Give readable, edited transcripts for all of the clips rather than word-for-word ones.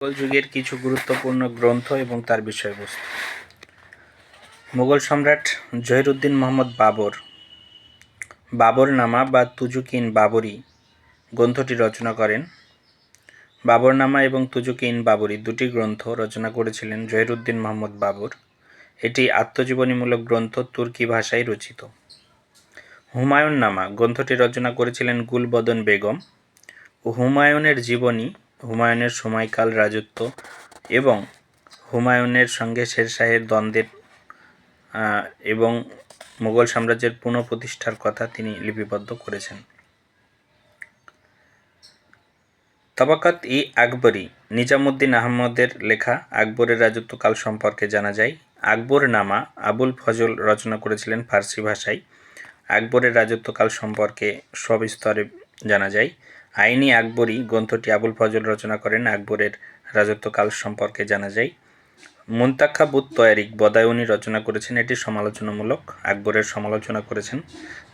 মুঘল যুগের কিছু গুরুত্বপূর্ণ গ্রন্থ এবং তার বিষয়বস্তু। মুঘল সম্রাট জহিরুদ্দিন মোহাম্মদ বাবরনামা বা তুজুক-ই-বাবরি গ্রন্থটি রচনা করেন। বাবরনামা এবং তুজুক-ই-বাবরি দুটি গ্রন্থ রচনা করেছিলেন জহিরুদ্দিন মোহাম্মদ বাবর। এটি আত্মজীবনীমূলক গ্রন্থ, তুর্কি ভাষায় রচিত। হুমায়ুন নামা গ্রন্থটি রচনা করেছিলেন গুলবদন বেগম। হুমায়ুনের জীবনী, হুমায়ুনের সময়কাল, রাজত্ব এবং হুমায়ুনের সঙ্গে শেরশাহের দ্বন্দ্বের এবং মুঘল সাম্রাজ্যের পুনঃপ্রতিষ্ঠার কথা তিনি লিপিবদ্ধ করেছেন। তবাকাত-ই-আকবরী নিজামুদ্দিন আহমদের লেখা আকবরের রাজত্বকাল সম্পর্কে জানা যায়। আকবরনামা আবুল ফজল রচনা করেছিলেন ফার্সি ভাষায়। আকবরের রাজত্বকাল সম্পর্কে সবিস্তরে জানা যায়। আইনি আকবরী গ্রন্থটি আবুল ফজল রচনা করেন। আকবরের রাজত্বকাল সম্পর্কে জানা যায়। মুনতাখাব-উত-তওয়ারিখ বদায়ুনী রচনা করেছেন। এটি সমালোচনামূলক। আকবরের সমালোচনা করেছেন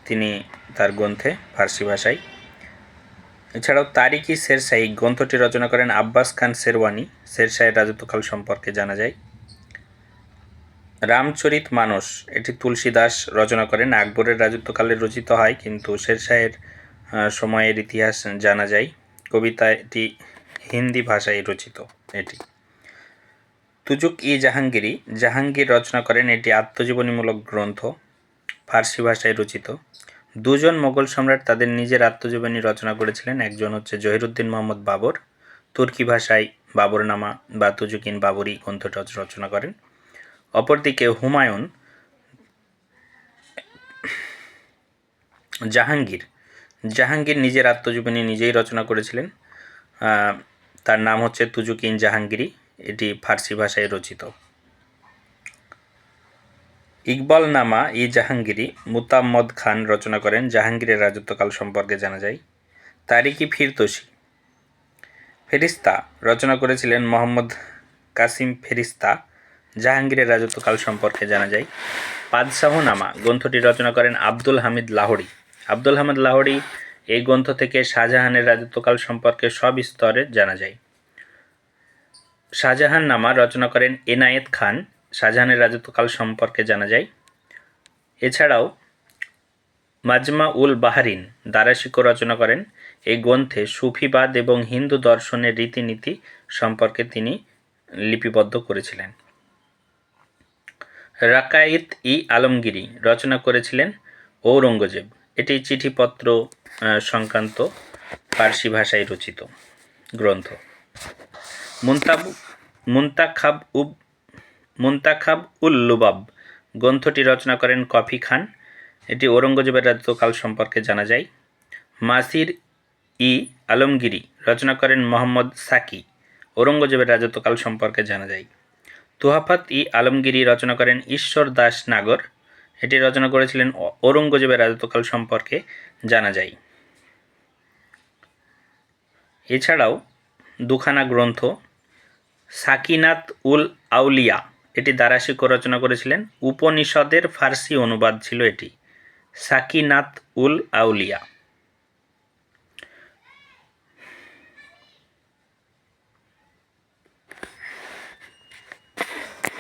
তিনি তার গ্রন্থে ফার্সি ভাষায়। এছাড়াও তারিখ-ই-শেরশাহী গ্রন্থটি রচনা করেন আব্বাস খান শেরওয়ানি। শেরশাহের রাজত্বকাল সম্পর্কে জানা যায়। রামচরিত মানস এটি তুলসীদাস রচনা করেন। আকবরের রাজত্বকালে রচিত হয়, কিন্তু শেরশাহের সময়ের ইতিহাস জানা যায়। কবিতাটি হিন্দি ভাষায় রচিত। এটি তুজুক-ই-জাহাঙ্গীরি জাহাঙ্গীর রচনা করেন। এটি আত্মজীবনীমূলক গ্রন্থ, ফার্সি ভাষায় রচিত। দুজন মোগল সম্রাট তাদের নিজের আত্মজীবনী রচনা করেছিলেন। একজন হচ্ছে জহিরুদ্দিন মোহাম্মদ বাবর, তুর্কি ভাষায় বাবরনামা বা তুজুক-ই-বাবরি গ্রন্থটি রচনা করেন। অপরদিকে হুমায়ুন জাহাঙ্গীর নিজের আত্মজীবনী নিজেই রচনা করেছিলেন। তার নাম হচ্ছে তুজুক-ই-জাহাঙ্গীরি। এটি ফার্সি ভাষায় রচিত। ইকবালনামা-ই-জাহাঙ্গীরি মুতাম্মদ খান রচনা করেন। জাহাঙ্গীরের রাজত্বকাল সম্পর্কে জানা যায়। তারিখ-ই-ফিরদৌসি রচনা করেছিলেন মোহাম্মদ কাসিম ফেরিস্তা। জাহাঙ্গীরের রাজত্বকাল সম্পর্কে জানা যায়। পাদশাহনামা গ্রন্থটি রচনা করেন আব্দুল হামিদ লাহোরী। আব্দুল হামিদ লাহোরী এই গ্রন্থ থেকে শাহজাহানের রাজত্বকাল সম্পর্কে সবিস্তরে জানা যায়। শাহজাহান নামা রচনা করেন এনায়েত খান। শাহজাহানের রাজত্বকাল সম্পর্কে জানা যায়। এছাড়াও মাজমা-উল-বাহরিন দারাশিকো রচনা করেন। এই গ্রন্থে সুফিবাদ এবং হিন্দু দর্শনের রীতিনীতি সম্পর্কে তিনি লিপিবদ্ধ করেছিলেন। রাকায়েত-ই-আলমগীরি রচনা করেছিলেন ঔরঙ্গজেব। এটি চিঠিপত্র সংক্রান্ত ফার্সি ভাষায় রচিত গ্রন্থ। মুনতাখাব-উল-লুবাব গ্রন্থটি রচনা করেন কফি খান। এটি ঔরঙ্গজেবের রাজত্বকাল সম্পর্কে জানা যায়। মাসির-ই-আলমগীরি রচনা করেন মোহাম্মদ সাকি। ঔরঙ্গজেবের রাজত্বকাল সম্পর্কে জানা যায়। তুহাফাত-ই-আলমগীরি রচনা করেন ঈশ্বর দাস নাগর। এটি রচনা করেছিলেন ঔরঙ্গজেবের রাজত্বকাল সম্পর্কে জানা যায়। এছাড়াও দুখানা গ্রন্থ, সাকিনাত-উল-আউলিয়া এটি দারাশিকো রচনা করেছিলেন। উপনিষদের ফার্সি অনুবাদ ছিল এটি, সাকিনাত-উল-আউলিয়া।